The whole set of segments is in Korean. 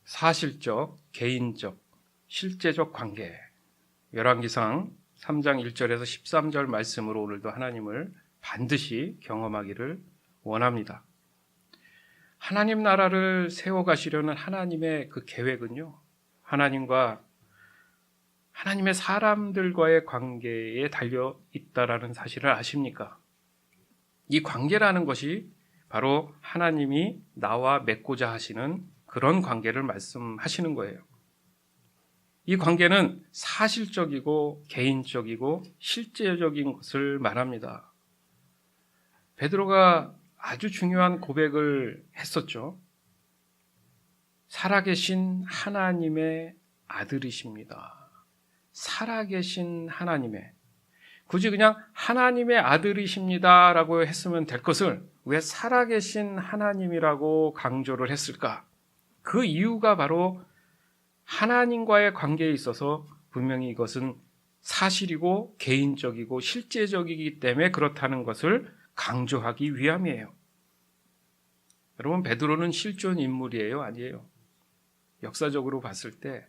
사실적, 개인적, 실제적 관계. 열왕기상 3장 1절에서 13절 말씀으로 오늘도 하나님을 반드시 경험하기를 원합니다. 하나님 나라를 세워가시려는 하나님의 그 계획은요, 하나님의 사람들과의 관계에 달려 있다라는 사실을 아십니까? 이 관계라는 것이 바로 하나님이 나와 맺고자 하시는 그런 관계를 말씀하시는 거예요. 이 관계는 사실적이고 개인적이고 실제적인 것을 말합니다. 베드로가 아주 중요한 고백을 했었죠. 살아계신 하나님의 아들이십니다. 살아계신 하나님의, 굳이 그냥 하나님의 아들이십니다라고 했으면 될 것을 왜 살아계신 하나님이라고 강조를 했을까? 그 이유가 바로 하나님과의 관계에 있어서 분명히 이것은 사실이고 개인적이고 실제적이기 때문에 그렇다는 것을 강조하기 위함이에요. 여러분, 베드로는 실존 인물이에요? 아니에요? 역사적으로 봤을 때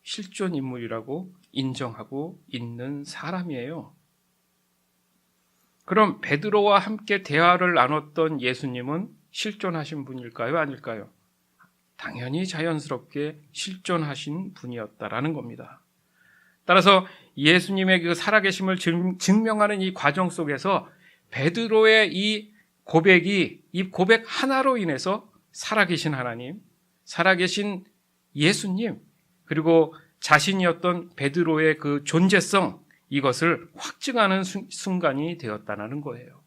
실존 인물이라고 인정하고 있는 사람이에요. 그럼 베드로와 함께 대화를 나눴던 예수님은 실존하신 분일까요? 아닐까요? 당연히 자연스럽게 실존하신 분이었다라는 겁니다. 따라서 예수님의 그 살아계심을 증명하는 이 과정 속에서 베드로의 이 고백 하나로 인해서 살아계신 하나님, 살아계신 예수님, 그리고 자신이었던 베드로의 그 존재성, 이것을 확증하는 순간이 되었다는 거예요.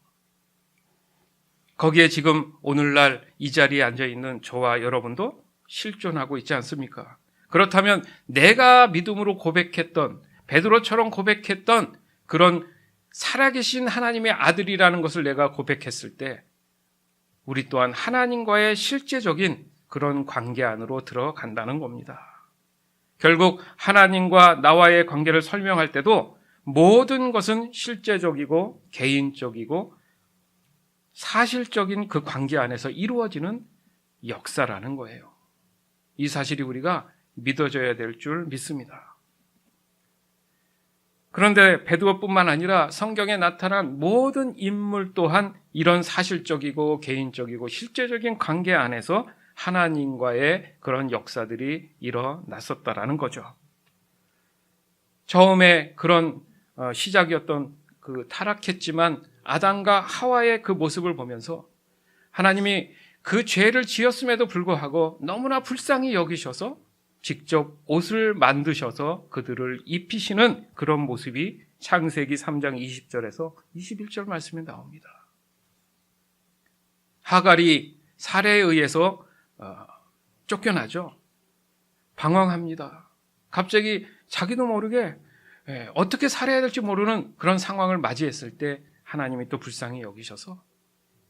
거기에 지금 오늘날 이 자리에 앉아있는 저와 여러분도 실존하고 있지 않습니까? 그렇다면 내가 믿음으로 고백했던, 베드로처럼 고백했던 그런 살아계신 하나님의 아들이라는 것을 내가 고백했을 때 우리 또한 하나님과의 실제적인 그런 관계 안으로 들어간다는 겁니다. 결국 하나님과 나와의 관계를 설명할 때도 모든 것은 실제적이고 개인적이고 사실적인 그 관계 안에서 이루어지는 역사라는 거예요. 이 사실이 우리가 믿어져야 될 줄 믿습니다. 그런데 베드로뿐만 아니라 성경에 나타난 모든 인물 또한 이런 사실적이고 개인적이고 실제적인 관계 안에서 하나님과의 그런 역사들이 일어났었다라는 거죠. 처음에 그런 시작이었던 그 타락했지만 아담과 하와의 그 모습을 보면서 하나님이 그 죄를 지었음에도 불구하고 너무나 불쌍히 여기셔서 직접 옷을 만드셔서 그들을 입히시는 그런 모습이 창세기 3장 20절에서 21절 말씀에 나옵니다. 하갈이 살해에 의해서 쫓겨나죠. 방황합니다. 갑자기 자기도 모르게 어떻게 살해해야 될지 모르는 그런 상황을 맞이했을 때 하나님이 또 불쌍히 여기셔서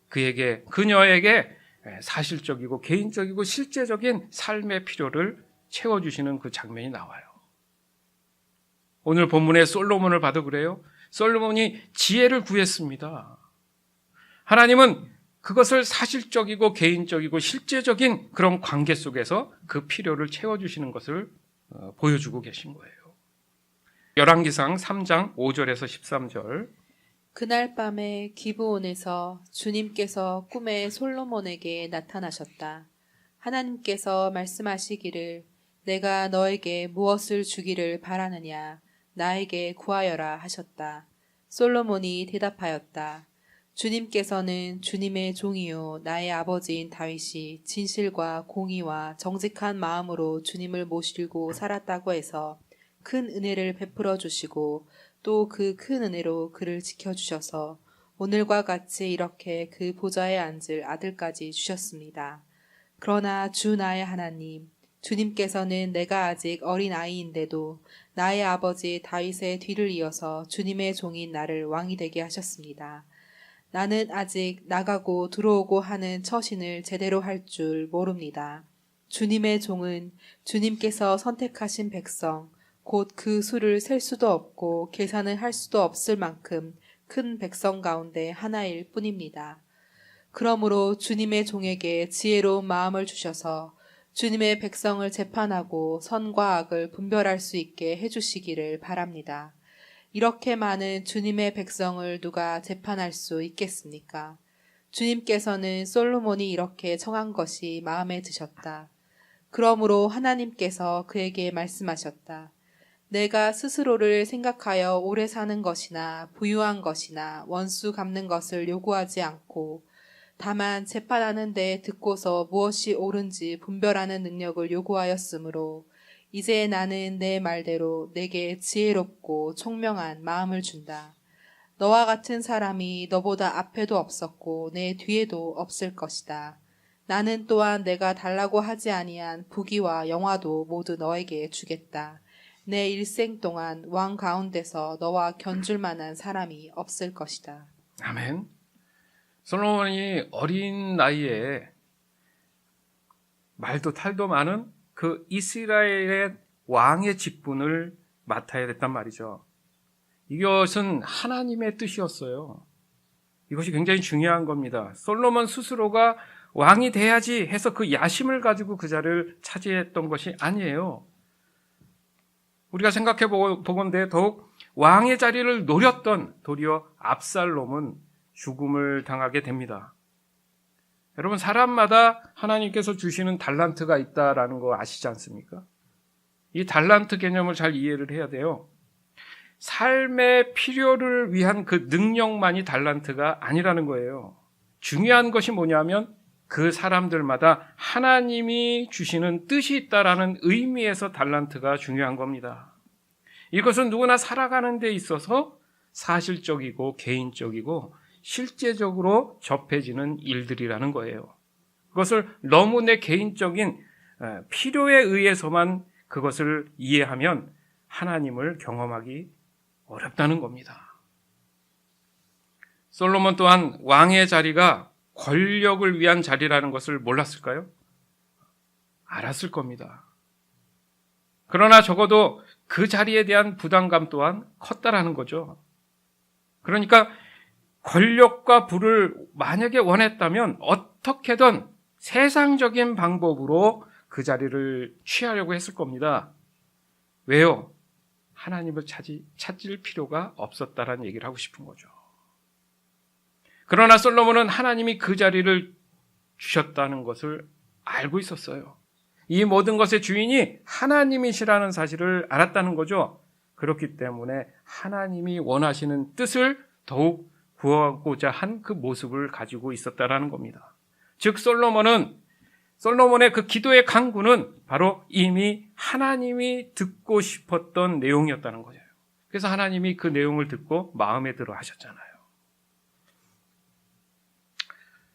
그녀에게 사실적이고 개인적이고 실제적인 삶의 필요를 채워주시는 그 장면이 나와요. 오늘 본문의 솔로몬을 봐도 그래요. 솔로몬이 지혜를 구했습니다. 하나님은 그것을 사실적이고 개인적이고 실제적인 그런 관계 속에서 그 필요를 채워주시는 것을 보여주고 계신 거예요. 열왕기상 3장 5절에서 13절. 그날 밤에 기브온에서 주님께서 꿈에 솔로몬에게 나타나셨다. 하나님께서 말씀하시기를 내가 너에게 무엇을 주기를 바라느냐 나에게 구하여라 하셨다. 솔로몬이 대답하였다. 주님께서는 주님의 종이요 나의 아버지인 다윗이 진실과 공의와 정직한 마음으로 주님을 모시고 살았다고 해서 큰 은혜를 베풀어 주시고 또 그 큰 은혜로 그를 지켜주셔서 오늘과 같이 이렇게 그 보좌에 앉을 아들까지 주셨습니다. 그러나 주 나의 하나님, 주님께서는 내가 아직 어린 아이인데도 나의 아버지 다윗의 뒤를 이어서 주님의 종인 나를 왕이 되게 하셨습니다. 나는 아직 나가고 들어오고 하는 처신을 제대로 할 줄 모릅니다. 주님의 종은 주님께서 선택하신 백성, 곧 그 수를 셀 수도 없고 계산을 할 수도 없을 만큼 큰 백성 가운데 하나일 뿐입니다. 그러므로 주님의 종에게 지혜로운 마음을 주셔서 주님의 백성을 재판하고 선과 악을 분별할 수 있게 해주시기를 바랍니다. 이렇게 많은 주님의 백성을 누가 재판할 수 있겠습니까? 주님께서는 솔로몬이 이렇게 청한 것이 마음에 드셨다. 그러므로 하나님께서 그에게 말씀하셨다. 내가 스스로를 생각하여 오래 사는 것이나 부유한 것이나 원수 갚는 것을 요구하지 않고 다만 재판하는 데 듣고서 무엇이 옳은지 분별하는 능력을 요구하였으므로 이제 나는 내 말대로 내게 지혜롭고 총명한 마음을 준다. 너와 같은 사람이 너보다 앞에도 없었고 내 뒤에도 없을 것이다. 나는 또한 내가 달라고 하지 아니한 부귀와 영화도 모두 너에게 주겠다. 내 일생 동안 왕 가운데서 너와 견줄 만한 사람이 없을 것이다. 아멘. 솔로몬이 어린 나이에 말도 탈도 많은 그 이스라엘의 왕의 직분을 맡아야 됐단 말이죠. 이것은 하나님의 뜻이었어요. 이것이 굉장히 중요한 겁니다. 솔로몬 스스로가 왕이 돼야지 해서 그 야심을 가지고 그 자리를 차지했던 것이 아니에요. 우리가 생각해 보건대 더욱 왕의 자리를 노렸던 도리어 압살롬은 죽음을 당하게 됩니다. 여러분, 사람마다 하나님께서 주시는 달란트가 있다라는 거 아시지 않습니까? 이 달란트 개념을 잘 이해를 해야 돼요. 삶의 필요를 위한 그 능력만이 달란트가 아니라는 거예요. 중요한 것이 뭐냐면 그 사람들마다 하나님이 주시는 뜻이 있다라는 의미에서 달란트가 중요한 겁니다. 이것은 누구나 살아가는 데 있어서 사실적이고 개인적이고 실제적으로 접해지는 일들이라는 거예요. 그것을 너무 내 개인적인 필요에 의해서만 그것을 이해하면 하나님을 경험하기 어렵다는 겁니다. 솔로몬 또한 왕의 자리가 권력을 위한 자리라는 것을 몰랐을까요? 알았을 겁니다. 그러나 적어도 그 자리에 대한 부담감 또한 컸다라는 거죠. 그러니까 권력과 부를 만약에 원했다면 어떻게든 세상적인 방법으로 그 자리를 취하려고 했을 겁니다. 왜요? 하나님을 찾을 필요가 없었다라는 얘기를 하고 싶은 거죠. 그러나 솔로몬은 하나님이 그 자리를 주셨다는 것을 알고 있었어요. 이 모든 것의 주인이 하나님이시라는 사실을 알았다는 거죠. 그렇기 때문에 하나님이 원하시는 뜻을 더욱 구하고자 한 그 모습을 가지고 있었다라는 겁니다. 즉 솔로몬의 그 기도의 강구는 바로 이미 하나님이 듣고 싶었던 내용이었다는 거예요. 그래서 하나님이 그 내용을 듣고 마음에 들어 하셨잖아요.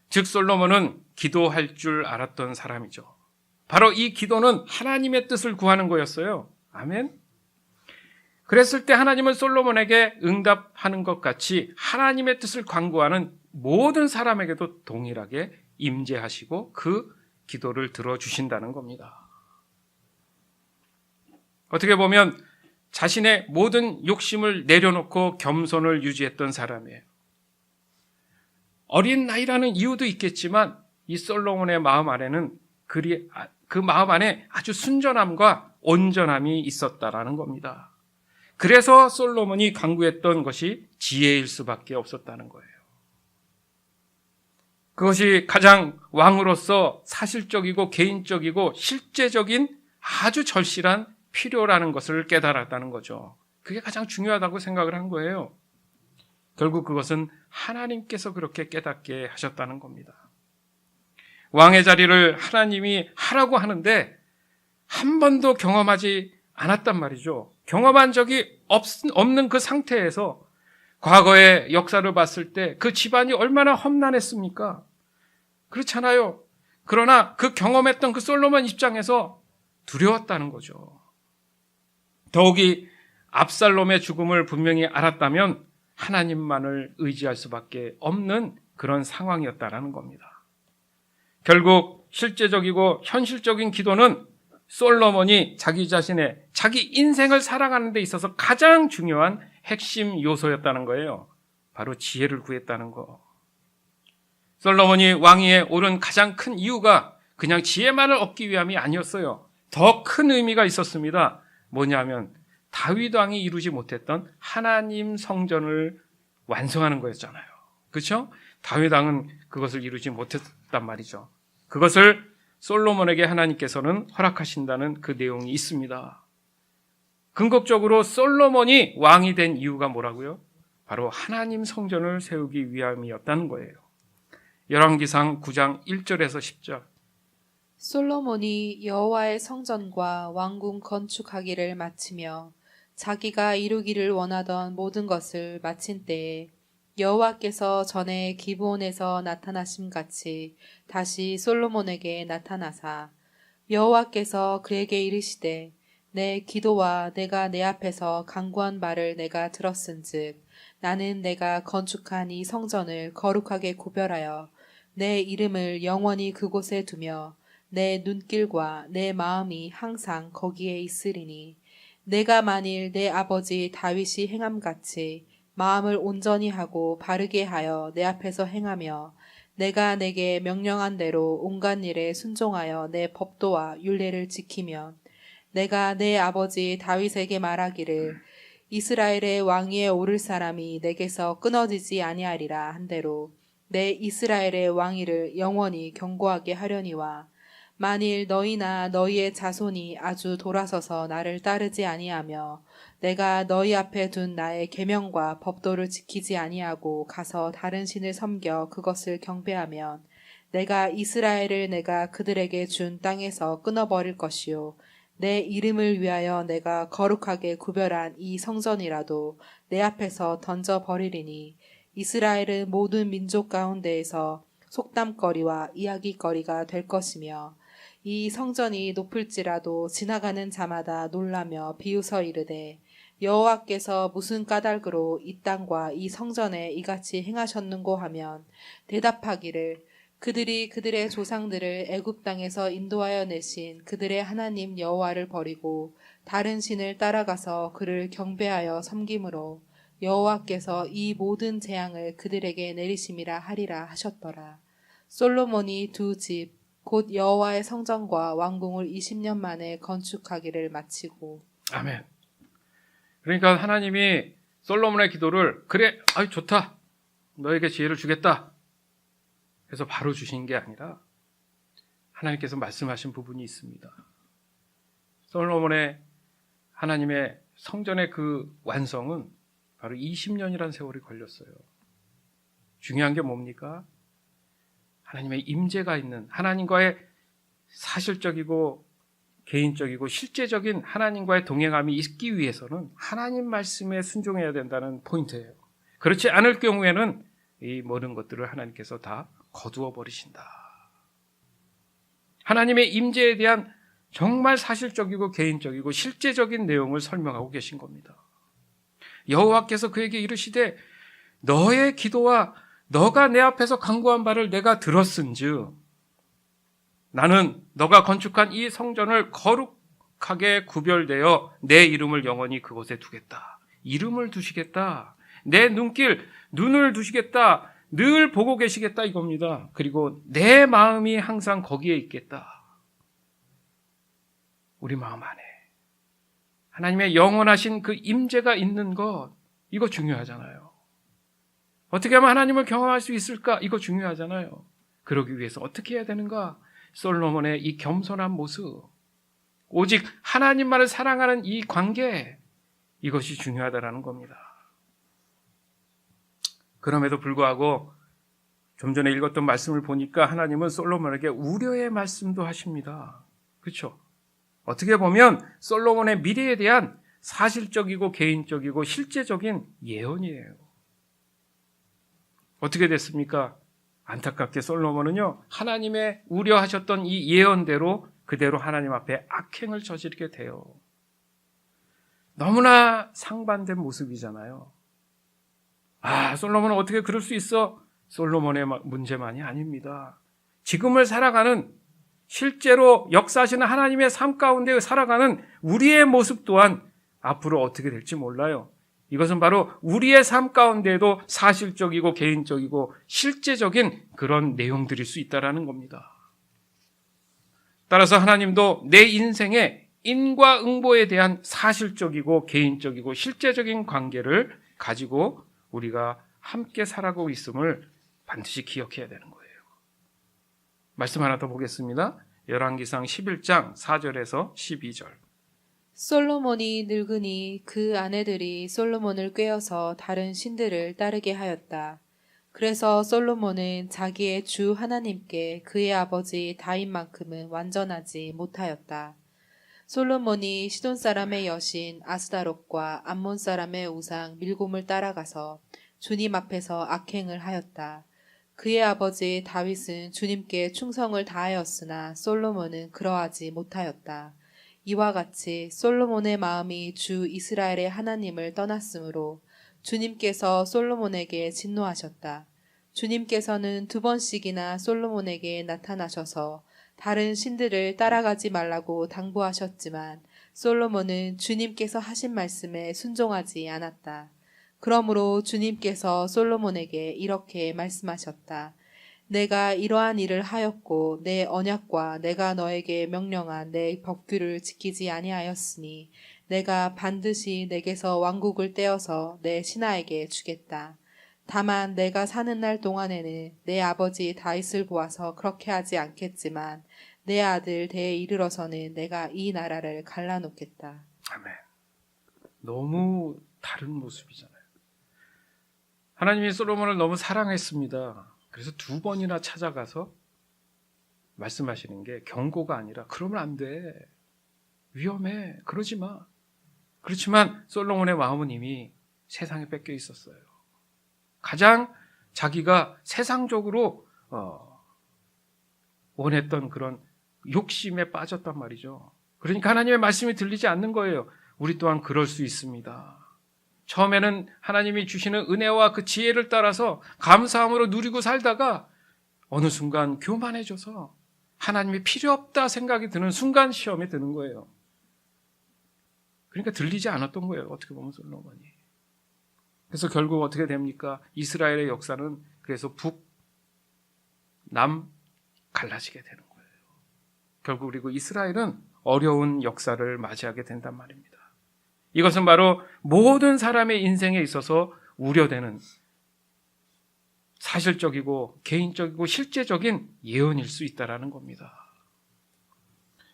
즉 솔로몬은 기도할 줄 알았던 사람이죠. 바로 이 기도는 하나님의 뜻을 구하는 거였어요. 아멘. 그랬을 때 하나님은 솔로몬에게 응답하는 것 같이 하나님의 뜻을 간구하는 모든 사람에게도 동일하게 임재하시고 그 기도를 들어주신다는 겁니다. 어떻게 보면 자신의 모든 욕심을 내려놓고 겸손을 유지했던 사람이에요. 어린 나이라는 이유도 있겠지만 이 솔로몬의 마음 안에는 그 마음 안에 아주 순전함과 온전함이 있었다라는 겁니다. 그래서 솔로몬이 간구했던 것이 지혜일 수밖에 없었다는 거예요. 그것이 가장 왕으로서 사실적이고 개인적이고 실제적인 아주 절실한 필요라는 것을 깨달았다는 거죠. 그게 가장 중요하다고 생각을 한 거예요. 결국 그것은 하나님께서 그렇게 깨닫게 하셨다는 겁니다. 왕의 자리를 하나님이 하라고 하는데 한 번도 경험하지 않았단 말이죠. 경험한 적이 없는 그 상태에서 과거의 역사를 봤을 때 그 집안이 얼마나 험난했습니까? 그렇잖아요. 그러나 그 경험했던 그 솔로몬 입장에서 두려웠다는 거죠. 더욱이 압살롬의 죽음을 분명히 알았다면 하나님만을 의지할 수밖에 없는 그런 상황이었다라는 겁니다. 결국 실제적이고 현실적인 기도는 솔로몬이 자기 인생을 살아가는 데 있어서 가장 중요한 핵심 요소였다는 거예요. 바로 지혜를 구했다는 거. 솔로몬이 왕위에 오른 가장 큰 이유가 그냥 지혜만을 얻기 위함이 아니었어요. 더 큰 의미가 있었습니다. 뭐냐면 다윗 왕이 이루지 못했던 하나님 성전을 완성하는 거였잖아요. 그렇죠? 다윗 왕은 그것을 이루지 못했단 말이죠. 그것을 솔로몬에게 하나님께서는 허락하신다는 그 내용이 있습니다. 궁극적으로 솔로몬이 왕이 된 이유가 뭐라고요? 바로 하나님 성전을 세우기 위함이었다는 거예요. 열왕기상 9장 1절에서 10절. 솔로몬이 여호와의 성전과 왕궁 건축하기를 마치며 자기가 이루기를 원하던 모든 것을 마친 때에 여호와께서 전에 기브온에서 나타나심 같이 다시 솔로몬에게 나타나사 여호와께서 그에게 이르시되 내 기도와 내가 내 앞에서 간구한 말을 내가 들었은즉 나는 내가 건축한 이 성전을 거룩하게 구별하여 내 이름을 영원히 그곳에 두며 내 눈길과 내 마음이 항상 거기에 있으리니 내가 만일 내 아버지 다윗이 행함같이 마음을 온전히 하고 바르게 하여 내 앞에서 행하며 내가 내게 명령한 대로 온갖 일에 순종하여 내 법도와 율례를 지키면 내가 내 아버지 다윗에게 말하기를 이스라엘의 왕위에 오를 사람이 내게서 끊어지지 아니하리라 한대로 내 이스라엘의 왕위를 영원히 견고하게 하려니와 만일 너희나 너희의 자손이 아주 돌아서서 나를 따르지 아니하며 내가 너희 앞에 둔 나의 계명과 법도를 지키지 아니하고 가서 다른 신을 섬겨 그것을 경배하면 내가 이스라엘을 내가 그들에게 준 땅에서 끊어버릴 것이요 내 이름을 위하여 내가 거룩하게 구별한 이 성전이라도 내 앞에서 던져버리리니 이스라엘은 모든 민족 가운데에서 속담거리와 이야기거리가 될 것이며 이 성전이 높을지라도 지나가는 자마다 놀라며 비웃어 이르되 여호와께서 무슨 까닭으로 이 땅과 이 성전에 이같이 행하셨는고 하면 대답하기를 그들이 그들의 조상들을 애굽 땅에서 인도하여 내신 그들의 하나님 여호와를 버리고 다른 신을 따라가서 그를 경배하여 섬김으로 여호와께서 이 모든 재앙을 그들에게 내리심이라 하리라 하셨더라. 솔로몬이 두 집 곧 여호와의 성전과 왕궁을 20년 만에 건축하기를 마치고. 아멘. 그러니까 하나님이 솔로몬의 기도를 그래, 아유 좋다, 너에게 지혜를 주겠다 그래서 바로 주신 게 아니라 하나님께서 말씀하신 부분이 있습니다. 솔로몬의 하나님의 성전의 그 완성은 바로 20년이라는 세월이 걸렸어요. 중요한 게 뭡니까? 하나님의 임재가 있는, 하나님과의 사실적이고 개인적이고 실제적인 하나님과의 동행함이 있기 위해서는 하나님 말씀에 순종해야 된다는 포인트예요. 그렇지 않을 경우에는 이 모든 것들을 하나님께서 다 거두어 버리신다. 하나님의 임재에 대한 정말 사실적이고 개인적이고 실제적인 내용을 설명하고 계신 겁니다. 여호와께서 그에게 이르시되 너의 기도와 너가 내 앞에서 간구한 바를 내가 들었은즉 나는 너가 건축한 이 성전을 거룩하게 구별되어 내 이름을 영원히 그곳에 두겠다. 이름을 두시겠다. 내 눈을 두시겠다. 늘 보고 계시겠다 이겁니다. 그리고 내 마음이 항상 거기에 있겠다. 우리 마음 안에 하나님의 영원하신 그 임재가 있는 것, 이거 중요하잖아요. 어떻게 하면 하나님을 경험할 수 있을까? 이거 중요하잖아요. 그러기 위해서 어떻게 해야 되는가? 솔로몬의 이 겸손한 모습, 오직 하나님만을 사랑하는 이 관계, 이것이 중요하다라는 겁니다. 그럼에도 불구하고 좀 전에 읽었던 말씀을 보니까 하나님은 솔로몬에게 우려의 말씀도 하십니다. 그렇죠? 어떻게 보면 솔로몬의 미래에 대한 사실적이고 개인적이고 실제적인 예언이에요. 어떻게 됐습니까? 안타깝게 솔로몬은요, 하나님의 우려하셨던 이 예언대로 그대로 하나님 앞에 악행을 저지르게 돼요. 너무나 상반된 모습이잖아요. 솔로몬은 어떻게 그럴 수 있어? 솔로몬의 문제만이 아닙니다. 지금을 살아가는, 실제로 역사하시는 하나님의 삶 가운데 살아가는 우리의 모습 또한 앞으로 어떻게 될지 몰라요. 이것은 바로 우리의 삶 가운데에도 사실적이고 개인적이고 실제적인 그런 내용들일 수 있다는 겁니다. 따라서 하나님도 내 인생에 인과응보에 대한 사실적이고 개인적이고 실제적인 관계를 가지고 우리가 함께 살아가고 있음을 반드시 기억해야 되는 거예요. 말씀 하나 더 보겠습니다. 열왕기상 11장 4절에서 12절. 솔로몬이 늙으니 그 아내들이 솔로몬을 꾀어서 다른 신들을 따르게 하였다. 그래서 솔로몬은 자기의 주 하나님께 그의 아버지 다윗만큼은 완전하지 못하였다. 솔로몬이 시돈 사람의 여신 아스다롯과 암몬 사람의 우상 밀곰을 따라가서 주님 앞에서 악행을 하였다. 그의 아버지 다윗은 주님께 충성을 다하였으나 솔로몬은 그러하지 못하였다. 이와 같이 솔로몬의 마음이 주 이스라엘의 하나님을 떠났으므로 주님께서 솔로몬에게 진노하셨다. 주님께서는 2번씩이나 솔로몬에게 나타나셔서 다른 신들을 따라가지 말라고 당부하셨지만 솔로몬은 주님께서 하신 말씀에 순종하지 않았다. 그러므로 주님께서 솔로몬에게 이렇게 말씀하셨다. 내가 이러한 일을 하였고 내 언약과 내가 너에게 명령한 내 법규를 지키지 아니하였으니 내가 반드시 내게서 왕국을 떼어서 내 신하에게 주겠다. 다만 내가 사는 날 동안에는 내 아버지 다윗을 보아서 그렇게 하지 않겠지만 내 아들 대에 이르러서는 내가 이 나라를 갈라놓겠다. 아멘. 너무 다른 모습이잖아요. 하나님이 솔로몬을 너무 사랑했습니다. 그래서 2번이나 찾아가서 말씀하시는 게 경고가 아니라 그러면 안 돼. 위험해. 그러지 마. 그렇지만 솔로몬의 마음은 이미 세상에 뺏겨 있었어요. 가장 자기가 세상적으로 원했던 그런 욕심에 빠졌단 말이죠. 그러니까 하나님의 말씀이 들리지 않는 거예요. 우리 또한 그럴 수 있습니다. 처음에는 하나님이 주시는 은혜와 그 지혜를 따라서 감사함으로 누리고 살다가 어느 순간 교만해져서 하나님이 필요 없다 생각이 드는 순간 시험에 드는 거예요. 그러니까 들리지 않았던 거예요. 어떻게 보면 솔로몬이. 그래서 결국 어떻게 됩니까? 이스라엘의 역사는 그래서 북, 남 갈라지게 되는 거예요. 결국 그리고 이스라엘은 어려운 역사를 맞이하게 된단 말입니다. 이것은 바로 모든 사람의 인생에 있어서 우려되는 사실적이고 개인적이고 실제적인 예언일 수 있다는 겁니다.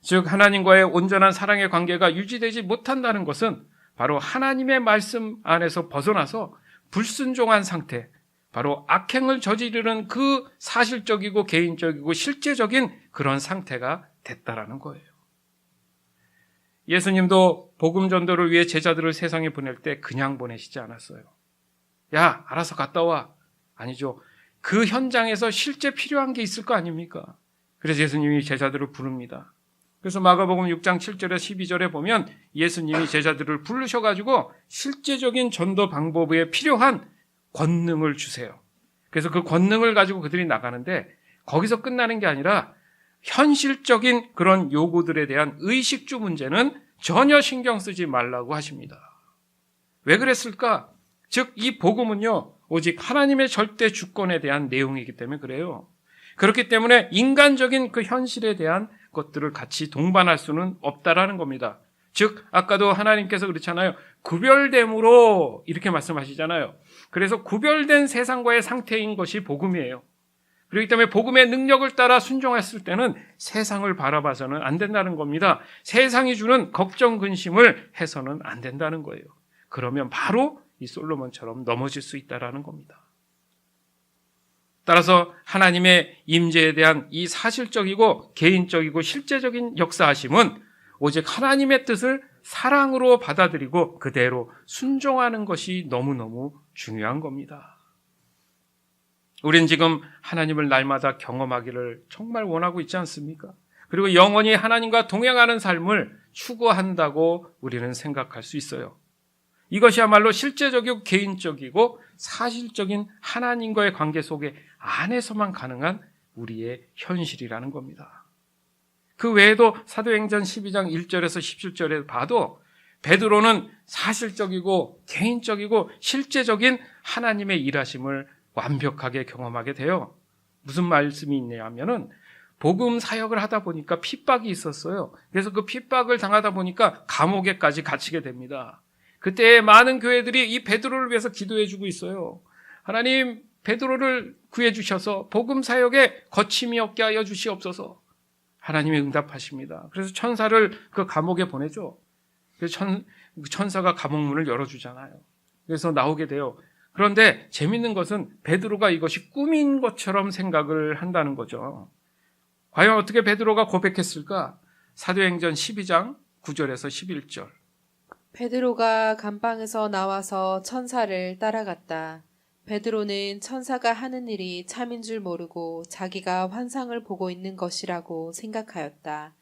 즉 하나님과의 온전한 사랑의 관계가 유지되지 못한다는 것은 바로 하나님의 말씀 안에서 벗어나서 불순종한 상태, 바로 악행을 저지르는 그 사실적이고 개인적이고 실제적인 그런 상태가 됐다라는 거예요. 예수님도 복음 전도를 위해 제자들을 세상에 보낼 때 그냥 보내시지 않았어요. 야, 알아서 갔다 와. 아니죠. 그 현장에서 실제 필요한 게 있을 거 아닙니까? 그래서 예수님이 제자들을 부릅니다. 그래서 마가복음 6장 7절에 12절에 보면 예수님이 제자들을 부르셔가지고 실제적인 전도 방법에 필요한 권능을 주세요. 그래서 그 권능을 가지고 그들이 나가는데 거기서 끝나는 게 아니라 현실적인 그런 요구들에 대한 의식주 문제는 전혀 신경 쓰지 말라고 하십니다. 왜 그랬을까? 즉 이 복음은요 오직 하나님의 절대 주권에 대한 내용이기 때문에 그래요. 그렇기 때문에 인간적인 그 현실에 대한 것들을 같이 동반할 수는 없다라는 겁니다. 즉 아까도 하나님께서 그렇잖아요. 구별됨으로 이렇게 말씀하시잖아요. 그래서 구별된 세상과의 상태인 것이 복음이에요. 그렇기 때문에 복음의 능력을 따라 순종했을 때는 세상을 바라봐서는 안 된다는 겁니다. 세상이 주는 걱정, 근심을 해서는 안 된다는 거예요. 그러면 바로 이 솔로몬처럼 넘어질 수 있다는 겁니다. 따라서 하나님의 임재에 대한 이 사실적이고 개인적이고 실제적인 역사하심은 오직 하나님의 뜻을 사랑으로 받아들이고 그대로 순종하는 것이 너무너무 중요한 겁니다. 우린 지금 하나님을 날마다 경험하기를 정말 원하고 있지 않습니까? 그리고 영원히 하나님과 동행하는 삶을 추구한다고 우리는 생각할 수 있어요. 이것이야말로 실제적이고 개인적이고 사실적인 하나님과의 관계 속에 안에서만 가능한 우리의 현실이라는 겁니다. 그 외에도 사도행전 12장 1절에서 17절에 봐도 베드로는 사실적이고 개인적이고 실제적인 하나님의 일하심을 완벽하게 경험하게 돼요. 무슨 말씀이 있냐면은 복음 사역을 하다 보니까 핍박이 있었어요. 그래서 그 핍박을 당하다 보니까 감옥에까지 갇히게 됩니다. 그때 많은 교회들이 이 베드로를 위해서 기도해 주고 있어요. 하나님, 베드로를 구해 주셔서 복음 사역에 거침이 없게 하여 주시옵소서. 하나님이 응답하십니다. 그래서 천사를 그 감옥에 보내죠. 그래서 천사가 감옥 문을 열어주잖아요. 그래서 나오게 돼요. 그런데 재밌는 것은 베드로가 이것이 꿈인 것처럼 생각을 한다는 거죠. 과연 어떻게 베드로가 고백했을까? 사도행전 12장 9절에서 11절. 베드로가 감방에서 나와서 천사를 따라갔다. 베드로는 천사가 하는 일이 참인 줄 모르고 자기가 환상을 보고 있는 것이라고 생각하였다.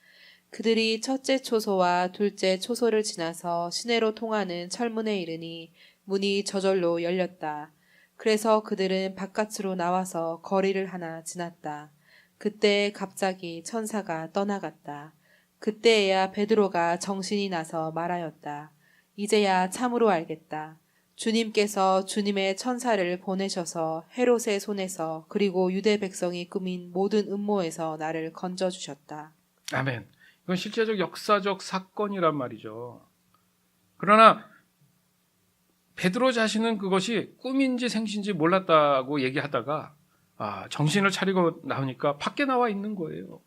그들이 첫째 초소와 둘째 초소를 지나서 시내로 통하는 철문에 이르니 문이 저절로 열렸다. 그래서 그들은 바깥으로 나와서 거리를 하나 지났다. 그때 갑자기 천사가 떠나갔다. 그때에야 베드로가 정신이 나서 말하였다. 이제야 참으로 알겠다. 주님께서 주님의 천사를 보내셔서 헤롯의 손에서 그리고 유대 백성이 꾸민 모든 음모에서 나를 건져주셨다. 아멘. 이건 실제적 역사적 사건이란 말이죠. 그러나 베드로 자신은 그것이 꿈인지 생신지 몰랐다고 얘기하다가 정신을 차리고 나오니까 밖에 나와 있는 거예요.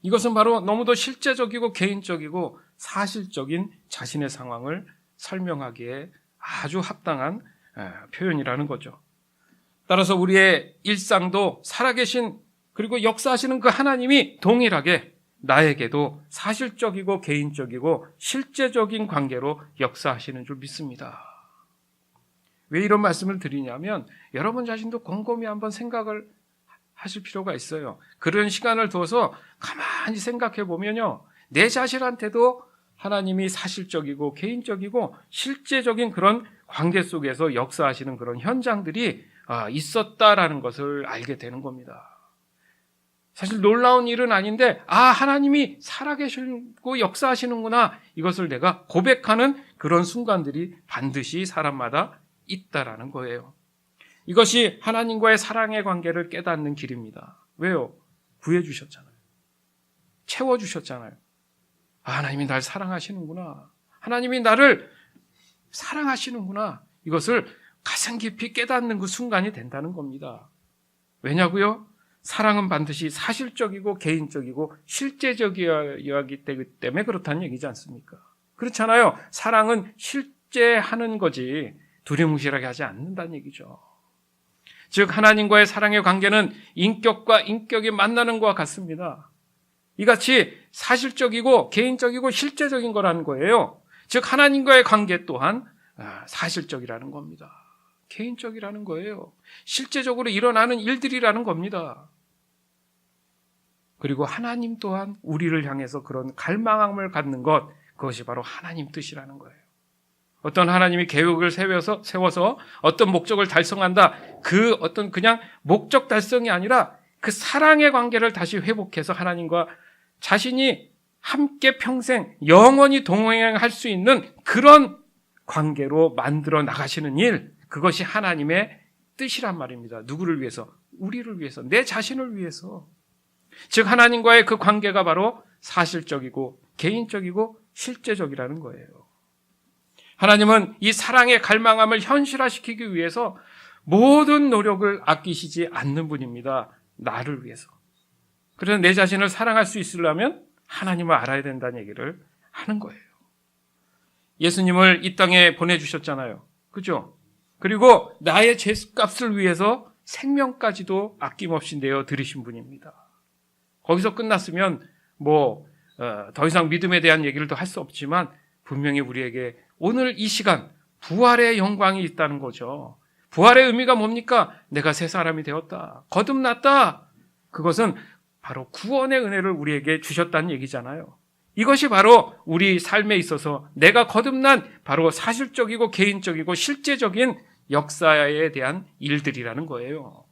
이것은 바로 너무도 실제적이고 개인적이고 사실적인 자신의 상황을 설명하기에 아주 합당한 표현이라는 거죠. 따라서 우리의 일상도 살아계신 그리고 역사하시는 그 하나님이 동일하게 나에게도 사실적이고 개인적이고 실제적인 관계로 역사하시는 줄 믿습니다. 왜 이런 말씀을 드리냐면 여러분 자신도 곰곰이 한번 생각을 하실 필요가 있어요. 그런 시간을 두어서 가만히 생각해 보면요. 내 자신한테도 하나님이 사실적이고 개인적이고 실제적인 그런 관계 속에서 역사하시는 그런 현장들이 있었다라는 것을 알게 되는 겁니다. 사실 놀라운 일은 아닌데 하나님이 살아계시고 역사하시는구나, 이것을 내가 고백하는 그런 순간들이 반드시 사람마다 있다라는 거예요. 이것이 하나님과의 사랑의 관계를 깨닫는 길입니다. 왜요? 구해주셨잖아요. 채워주셨잖아요. 하나님이 날 사랑하시는구나, 하나님이 나를 사랑하시는구나, 이것을 가슴 깊이 깨닫는 그 순간이 된다는 겁니다. 왜냐고요? 사랑은 반드시 사실적이고 개인적이고 실제적이어야하기 때문에 그렇다는 얘기지 않습니까? 그렇잖아요. 사랑은 실제 하는 거지 두리뭉실하게 하지 않는다는 얘기죠. 즉 하나님과의 사랑의 관계는 인격과 인격이 만나는 것과 같습니다. 이같이 사실적이고 개인적이고 실제적인 거라는 거예요. 즉 하나님과의 관계 또한 사실적이라는 겁니다. 개인적이라는 거예요. 실제적으로 일어나는 일들이라는 겁니다. 그리고 하나님 또한 우리를 향해서 그런 갈망함을 갖는 것, 그것이 바로 하나님 뜻이라는 거예요. 어떤 하나님이 계획을 세워서 어떤 목적을 달성한다, 그 어떤 그냥 목적 달성이 아니라 그 사랑의 관계를 다시 회복해서 하나님과 자신이 함께 평생 영원히 동행할 수 있는 그런 관계로 만들어 나가시는 일, 그것이 하나님의 뜻이란 말입니다. 누구를 위해서? 우리를 위해서, 내 자신을 위해서. 즉 하나님과의 그 관계가 바로 사실적이고 개인적이고 실제적이라는 거예요. 하나님은 이 사랑의 갈망함을 현실화시키기 위해서 모든 노력을 아끼시지 않는 분입니다. 나를 위해서. 그래서 내 자신을 사랑할 수 있으려면 하나님을 알아야 된다는 얘기를 하는 거예요. 예수님을 이 땅에 보내주셨잖아요. 그죠? 그리고 나의 죄값을 위해서 생명까지도 아낌없이 내어 드리신 분입니다. 거기서 끝났으면 더 이상 믿음에 대한 얘기를 더 할 수 없지만 분명히 우리에게 오늘 이 시간 부활의 영광이 있다는 거죠. 부활의 의미가 뭡니까? 내가 새 사람이 되었다, 거듭났다. 그것은 바로 구원의 은혜를 우리에게 주셨다는 얘기잖아요. 이것이 바로 우리 삶에 있어서 내가 거듭난 바로 사실적이고 개인적이고 실제적인 역사에 대한 일들이라는 거예요.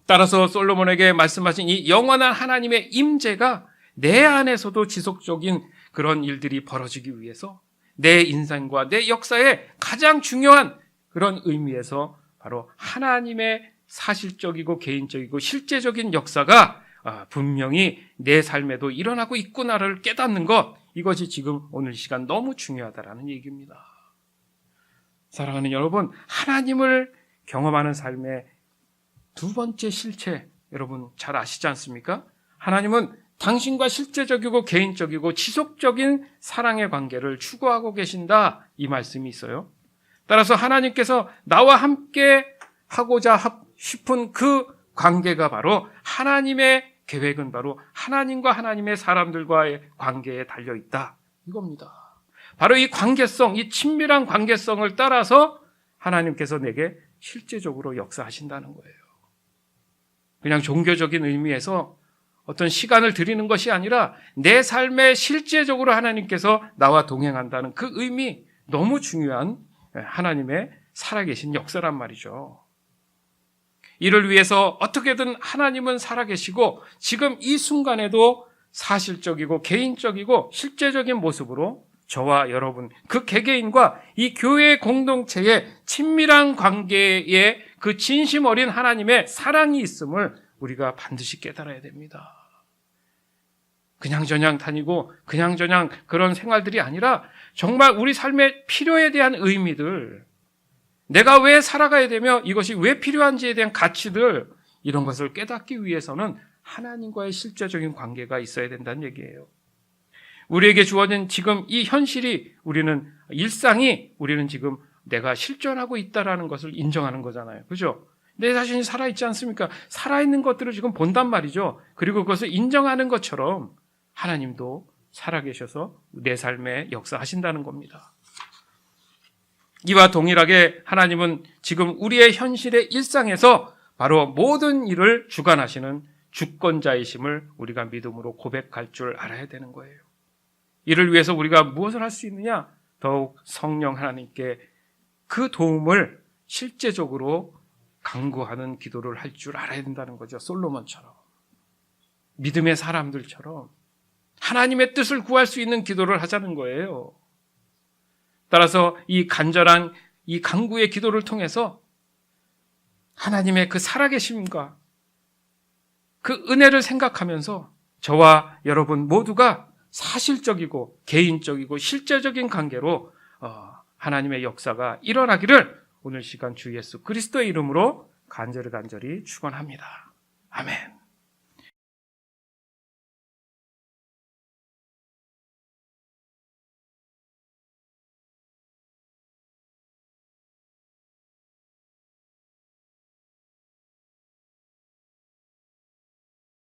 따라서 솔로몬에게 말씀하신 이 영원한 하나님의 임재가 내 안에서도 지속적인 그런 일들이 벌어지기 위해서 내 인생과 내 역사의 가장 중요한 그런 의미에서 바로 하나님의 사실적이고 개인적이고 실제적인 역사가 분명히 내 삶에도 일어나고 있구나를 깨닫는 것, 이것이 지금 오늘 시간 너무 중요하다라는 얘기입니다. 사랑하는 여러분, 하나님을 경험하는 삶의 두 번째 실체, 여러분 잘 아시지 않습니까? 하나님은 당신과 실제적이고 개인적이고 지속적인 사랑의 관계를 추구하고 계신다, 이 말씀이 있어요. 따라서 하나님께서 나와 함께 하고자 싶은 그 관계가 바로, 하나님의 계획은 바로 하나님과 하나님의 사람들과의 관계에 달려있다, 이겁니다. 바로 이 관계성, 이 친밀한 관계성을 따라서 하나님께서 내게 실제적으로 역사하신다는 거예요. 그냥 종교적인 의미에서 어떤 시간을 드리는 것이 아니라 내 삶에 실제적으로 하나님께서 나와 동행한다는 그 의미, 너무 중요한 하나님의 살아계신 역사란 말이죠. 이를 위해서 어떻게든 하나님은 살아계시고 지금 이 순간에도 사실적이고 개인적이고 실제적인 모습으로 저와 여러분, 그 개개인과 이 교회 공동체의 친밀한 관계에 그 진심 어린 하나님의 사랑이 있음을 우리가 반드시 깨달아야 됩니다. 그냥저냥 다니고 그냥저냥 그런 생활들이 아니라 정말 우리 삶의 필요에 대한 의미들, 내가 왜 살아가야 되며 이것이 왜 필요한지에 대한 가치들, 이런 것을 깨닫기 위해서는 하나님과의 실제적인 관계가 있어야 된다는 얘기예요. 우리에게 주어진 지금 이 현실이, 우리는 일상이, 우리는 지금 내가 실존하고 있다라는 것을 인정하는 거잖아요. 그죠? 내 자신이 살아있지 않습니까? 살아있는 것들을 지금 본단 말이죠. 그리고 그것을 인정하는 것처럼 하나님도 살아계셔서 내 삶에 역사하신다는 겁니다. 이와 동일하게 하나님은 지금 우리의 현실의 일상에서 바로 모든 일을 주관하시는 주권자이심을 우리가 믿음으로 고백할 줄 알아야 되는 거예요. 이를 위해서 우리가 무엇을 할 수 있느냐? 더욱 성령 하나님께 그 도움을 실제적으로 간구하는 기도를 할 줄 알아야 된다는 거죠. 솔로몬처럼, 믿음의 사람들처럼 하나님의 뜻을 구할 수 있는 기도를 하자는 거예요. 따라서 이 간절한 이 간구의 기도를 통해서 하나님의 그 살아계심과 그 은혜를 생각하면서 저와 여러분 모두가 사실적이고 개인적이고 실제적인 관계로 하나님의 역사가 일어나기를 오늘 시간 주 예수 그리스도의 이름으로 간절히 축원합니다. 아멘.